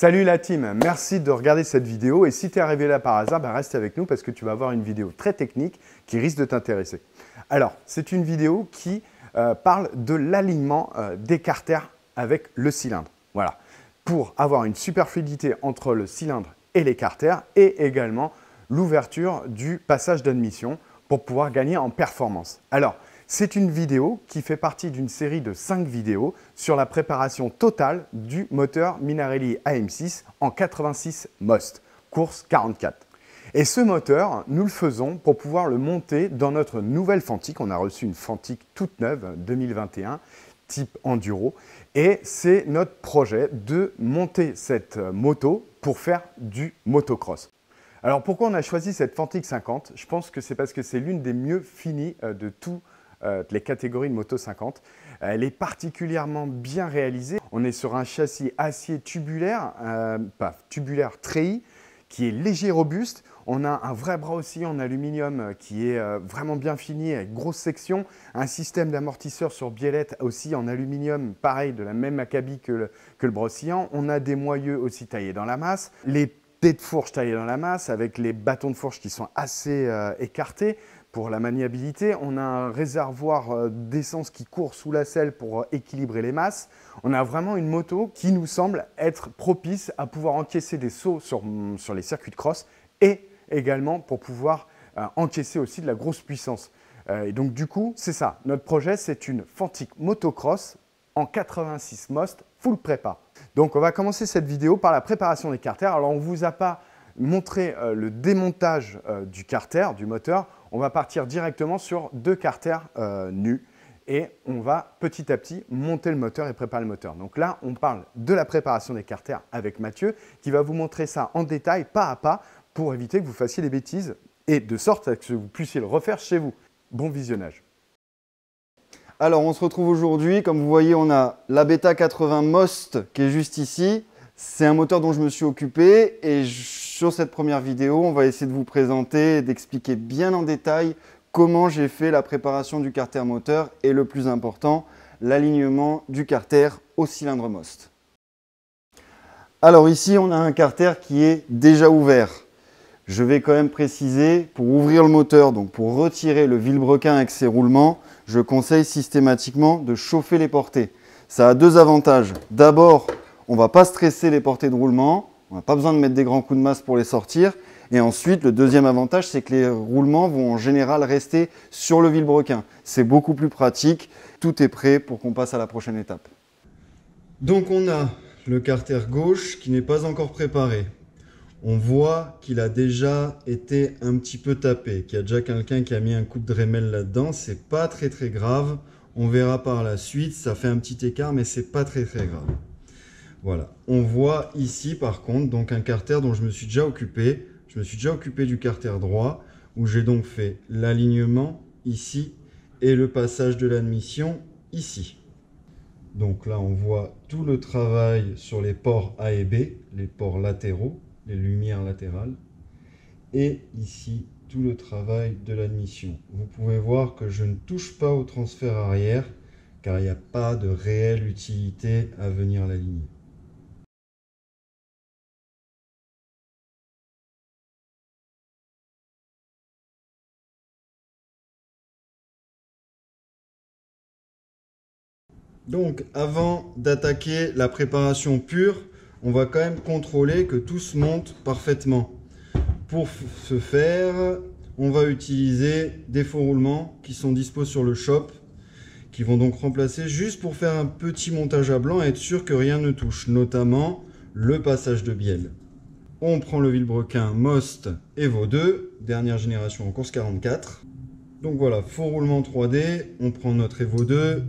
Salut la team, merci de regarder cette vidéo et si tu es arrivé là par hasard, reste avec nous parce que tu vas voir une vidéo très technique qui risque de t'intéresser. Alors, c'est une vidéo qui parle de l'alignement des carters avec le cylindre. Voilà, pour avoir une super fluidité entre le cylindre et les carters et également l'ouverture du passage d'admission pour pouvoir gagner en performance. Alors, c'est une vidéo qui fait partie d'une série de 5 vidéos sur la préparation totale du moteur Minarelli AM6 en 86 Most, course 44. Et ce moteur, nous le faisons pour pouvoir le monter dans notre nouvelle Fantic. On a reçu une Fantic toute neuve 2021, type Enduro. Et c'est notre projet de monter cette moto pour faire du motocross. Alors pourquoi on a choisi cette Fantic 50? Je pense que c'est parce que c'est l'une des mieux finies de toutes les catégories de moto 50. Elle est particulièrement bien réalisée. On est sur un châssis acier tubulaire, pas tubulaire treillis, qui est léger et robuste. On a un vrai bras oscillant en aluminium qui est vraiment bien fini, avec grosse section. Un système d'amortisseur sur biellette aussi en aluminium, pareil, de la même acabit que le bras oscillant. On a des moyeux aussi taillés dans la masse. Les dés de fourche taillés dans la masse, avec les bâtons de fourche qui sont assez écartés. Pour la maniabilité, on a un réservoir d'essence qui court sous la selle pour équilibrer les masses. On a vraiment une moto qui nous semble être propice à pouvoir encaisser des sauts sur les circuits de cross et également pour pouvoir encaisser aussi de la grosse puissance. Et donc du coup, c'est ça. Notre projet, c'est une Fantic motocross en 86 Most full prépa. Donc on va commencer cette vidéo par la préparation des carters. Alors on ne vous a pas montré le démontage du carter, du moteur. On va partir directement sur 2 carters nus et on va petit à petit monter le moteur et préparer le moteur. Donc là, on parle de la préparation des carters avec Mathieu qui va vous montrer ça en détail, pas à pas, pour éviter que vous fassiez des bêtises et de sorte à ce que vous puissiez le refaire chez vous. Bon visionnage. Alors, on se retrouve aujourd'hui. Comme vous voyez, on a la Beta 80 Most qui est juste ici. C'est un moteur dont je me suis occupé et sur cette première vidéo, on va essayer de vous présenter et d'expliquer bien en détail comment j'ai fait la préparation du carter moteur et le plus important, l'alignement du carter au cylindre Most. Alors ici, on a un carter qui est déjà ouvert. Je vais quand même préciser, pour ouvrir le moteur, donc pour retirer le vilebrequin avec ses roulements, je conseille systématiquement de chauffer les portées. Ça a 2 avantages. D'abord, on ne va pas stresser les portées de roulement, on n'a pas besoin de mettre des grands coups de masse pour les sortir. Et ensuite, le deuxième avantage, c'est que les roulements vont en général rester sur le vilebrequin. C'est beaucoup plus pratique. Tout est prêt pour qu'on passe à la prochaine étape. Donc on a le carter gauche qui n'est pas encore préparé. On voit qu'il a déjà été un petit peu tapé, qu'il y a déjà quelqu'un qui a mis un coup de Dremel là-dedans. C'est pas très grave. On verra par la suite. Ça fait un petit écart, mais c'est pas très grave. Voilà. On voit ici par contre donc un carter dont je me suis déjà occupé. Je me suis déjà occupé du carter droit où j'ai donc fait l'alignement ici et le passage de l'admission ici. Donc là, on voit tout le travail sur les ports A et B, les ports latéraux, les lumières latérales. Et ici, tout le travail de l'admission. Vous pouvez voir que je ne touche pas au transfert arrière, car il n'y a pas de réelle utilité à venir l'aligner. Donc, avant d'attaquer la préparation pure, on va quand même contrôler que tout se monte parfaitement. Pour ce faire, on va utiliser des faux roulements qui sont dispo sur le shop, qui vont donc remplacer juste pour faire un petit montage à blanc et être sûr que rien ne touche, notamment le passage de bielle. On prend le vilebrequin Most Evo 2, dernière génération en course 44. Donc voilà, faux roulement 3D, on prend notre Evo 2,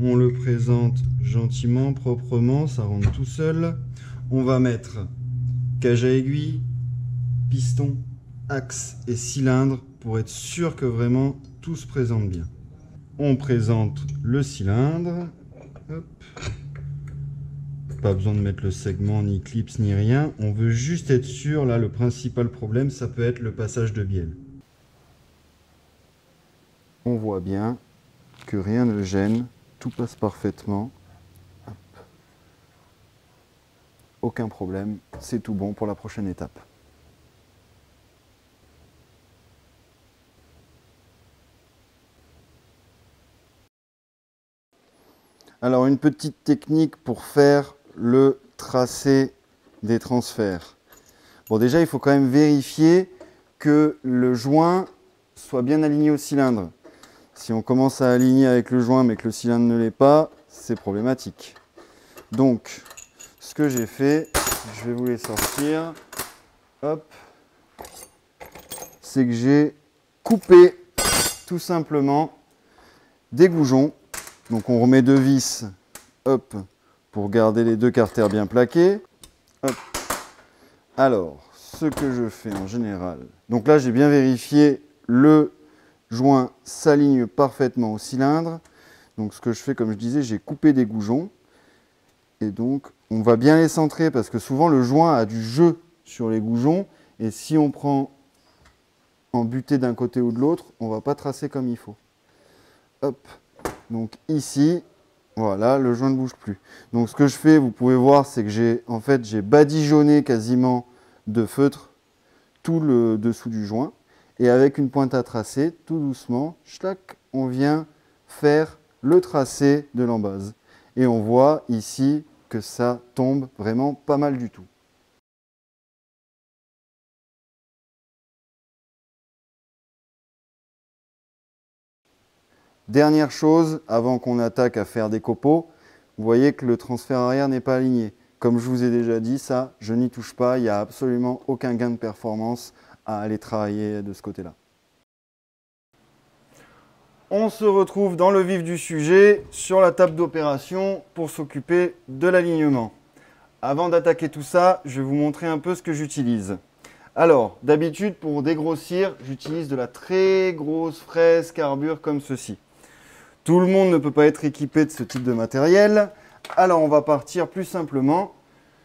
on le présente gentiment, proprement, ça rentre tout seul. On va mettre cage à aiguille, piston, axe et cylindre pour être sûr que vraiment tout se présente bien. On présente le cylindre. Hop. Pas besoin de mettre le segment, ni clips, ni rien. On veut juste être sûr, là le principal problème, ça peut être le passage de bielle. On voit bien que rien ne gêne, tout passe parfaitement. Hop. aucun problème, c'est tout bon pour la prochaine étape. Alors une petite technique pour faire le tracé des transferts. Bon, déjà il faut quand même vérifier que le joint soit bien aligné au cylindre. Si on commence à aligner avec le joint mais que le cylindre ne l'est pas, c'est problématique. Donc ce que j'ai fait, je vais vous les sortir. Hop, c'est que j'ai coupé tout simplement des goujons. Donc on remet 2 vis, hop, pour garder les 2 carters bien plaqués. Hop. Alors, ce que je fais en général, donc là j'ai bien vérifié, le joint s'aligne parfaitement au cylindre. Donc ce que je fais, comme je disais, j'ai coupé des goujons. Et donc on va bien les centrer parce que souvent le joint a du jeu sur les goujons. Et si on prend en butée d'un côté ou de l'autre, on ne va pas tracer comme il faut. Hop. Donc ici, voilà, le joint ne bouge plus. Donc ce que je fais, vous pouvez voir, c'est que j'ai badigeonné quasiment de feutre tout le dessous du joint. Et avec une pointe à tracer, tout doucement, chlac, on vient faire le tracé de l'embase. Et on voit ici que ça tombe vraiment pas mal du tout. Dernière chose, avant qu'on attaque à faire des copeaux, vous voyez que le transfert arrière n'est pas aligné. Comme je vous ai déjà dit, ça, je n'y touche pas, il n'y a absolument aucun gain de performance à aller travailler de ce côté-là. On se retrouve dans le vif du sujet, sur la table d'opération, pour s'occuper de l'alignement. Avant d'attaquer tout ça, je vais vous montrer un peu ce que j'utilise. Alors, d'habitude, pour dégrossir, j'utilise de la très grosse fraise carbure comme ceci. Tout le monde ne peut pas être équipé de ce type de matériel. Alors, on va partir plus simplement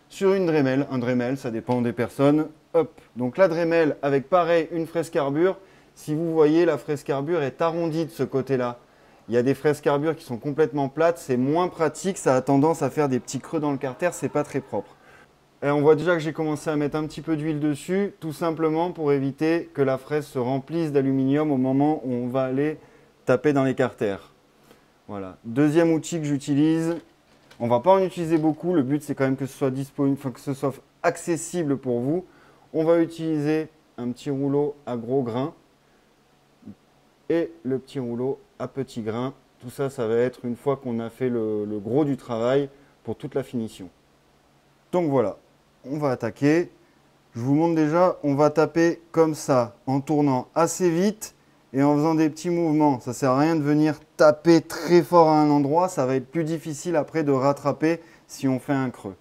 sur une Dremel. Un Dremel, ça dépend des personnes. Hop. Donc la Dremel avec pareil une fraise carbure. Si vous voyez, la fraise carbure est arrondie de ce côté-là. Il y a des fraises carbure qui sont complètement plates. C'est moins pratique. Ça a tendance à faire des petits creux dans le carter. C'est pas très propre. Et on voit déjà que j'ai commencé à mettre un petit peu d'huile dessus, tout simplement pour éviter que la fraise se remplisse d'aluminium au moment où on va aller taper dans les carters. Voilà. Deuxième outil que j'utilise, on ne va pas en utiliser beaucoup, le but c'est quand même que ce soit disponible, que ce soit accessible pour vous. On va utiliser un petit rouleau à gros grains et le petit rouleau à petits grains. Tout ça, ça va être une fois qu'on a fait le gros du travail pour toute la finition. Donc voilà, on va attaquer. Je vous montre déjà, on va taper comme ça, en tournant assez vite et en faisant des petits mouvements. Ça ne sert à rien de venir taper très fort à un endroit, ça va être plus difficile après de rattraper si on fait un creux.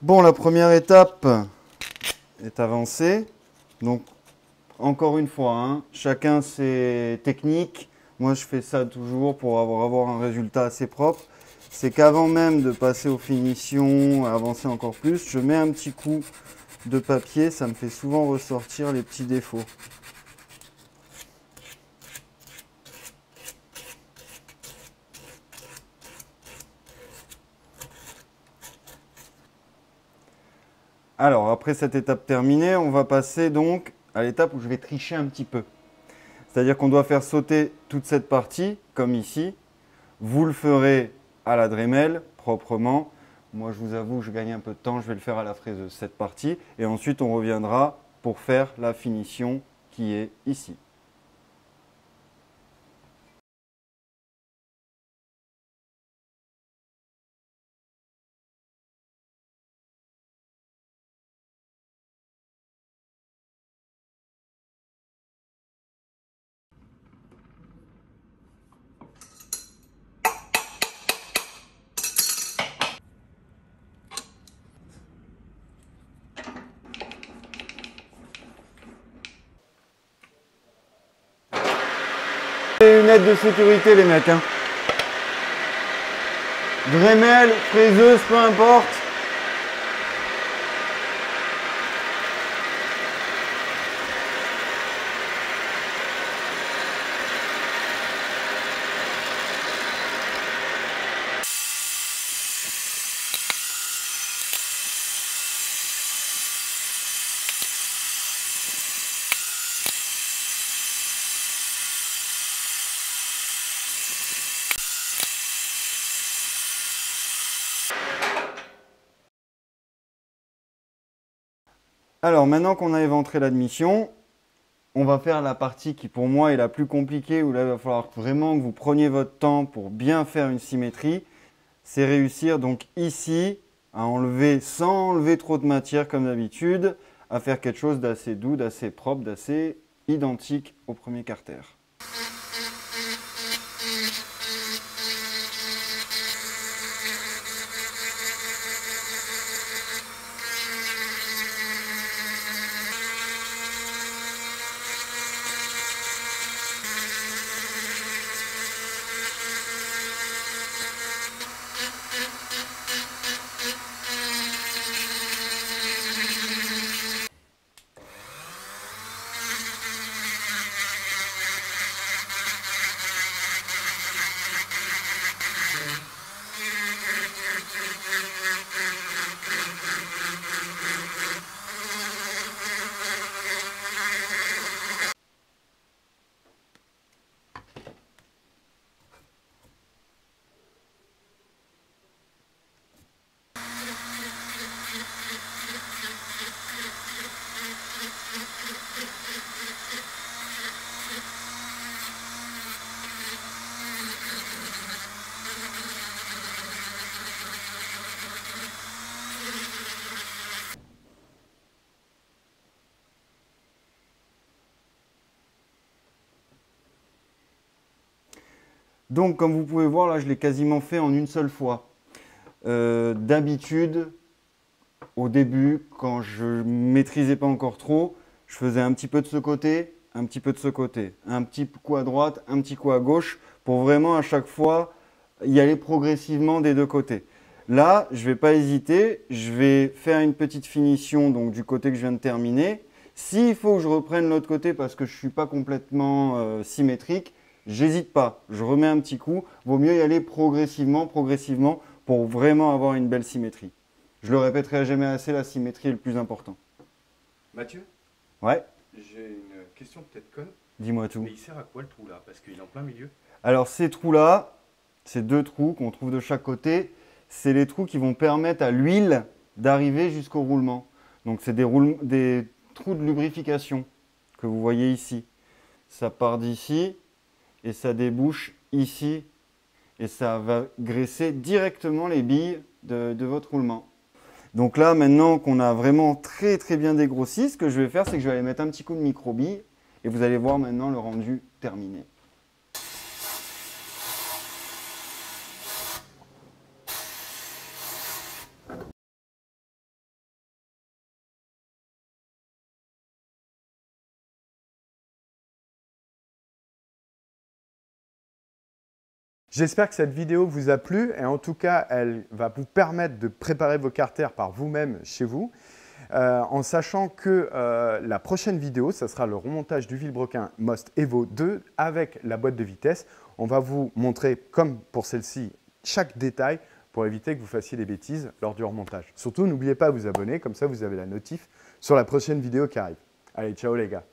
Bon, la première étape est avancée. Donc, encore une fois, hein, chacun ses techniques. Moi, je fais ça toujours pour avoir un résultat assez propre. C'est qu'avant même de passer aux finitions, avancer encore plus, je mets un petit coup de papier. Ça me fait souvent ressortir les petits défauts. Alors, après cette étape terminée, on va passer donc à l'étape où je vais tricher un petit peu. C'est-à-dire qu'on doit faire sauter toute cette partie, comme ici. Vous le ferez à la Dremel, proprement. Moi, je vous avoue, je gagne un peu de temps, je vais le faire à la fraiseuse, cette partie. Et ensuite, on reviendra pour faire la finition qui est ici. Et une aide de sécurité, les mecs. Hein. Dremel, fraiseuse, peu importe. Alors, maintenant qu'on a éventré l'admission, on va faire la partie qui pour moi est la plus compliquée, où là il va falloir vraiment que vous preniez votre temps pour bien faire une symétrie. C'est réussir donc ici à enlever sans enlever trop de matière comme d'habitude, à faire quelque chose d'assez doux, d'assez propre, d'assez identique au premier carter. Donc comme vous pouvez voir là je l'ai quasiment fait en une seule fois. D'habitude, au début, quand je ne maîtrisais pas encore trop, je faisais un petit peu de ce côté, un petit peu de ce côté, un petit coup à droite, un petit coup à gauche, pour vraiment à chaque fois y aller progressivement des deux côtés. Là, je ne vais pas hésiter, je vais faire une petite finition donc, du côté que je viens de terminer. S'il faut que je reprenne l'autre côté parce que je ne suis pas complètement symétrique, j'hésite pas, je remets un petit coup. Vaut mieux y aller progressivement, progressivement pour vraiment avoir une belle symétrie. Je le répéterai jamais assez, la symétrie est le plus important. Mathieu, Ouais, j'ai une question peut-être conne, dis-moi tout. mais il sert à quoi le trou là? Parce qu'il est en plein milieu. Alors ces trous-là, ces deux trous qu'on trouve de chaque côté, c'est les trous qui vont permettre à l'huile d'arriver jusqu'au roulement. Donc c'est des trous de lubrification que vous voyez ici. Ça part d'ici et ça débouche ici et ça va graisser directement les billes de votre roulement. Donc là, maintenant qu'on a vraiment très très bien dégrossi, ce que je vais faire, c'est que je vais aller mettre un petit coup de micro-bille et vous allez voir maintenant le rendu terminé. J'espère que cette vidéo vous a plu et en tout cas, elle va vous permettre de préparer vos carters par vous-même chez vous. En sachant que la prochaine vidéo, ça sera le remontage du Vilebrequin Most Evo 2 avec la boîte de vitesse. On va vous montrer, comme pour celle-ci, chaque détail pour éviter que vous fassiez des bêtises lors du remontage. Surtout, n'oubliez pas de vous abonner, comme ça vous avez la notif sur la prochaine vidéo qui arrive. Allez, ciao les gars!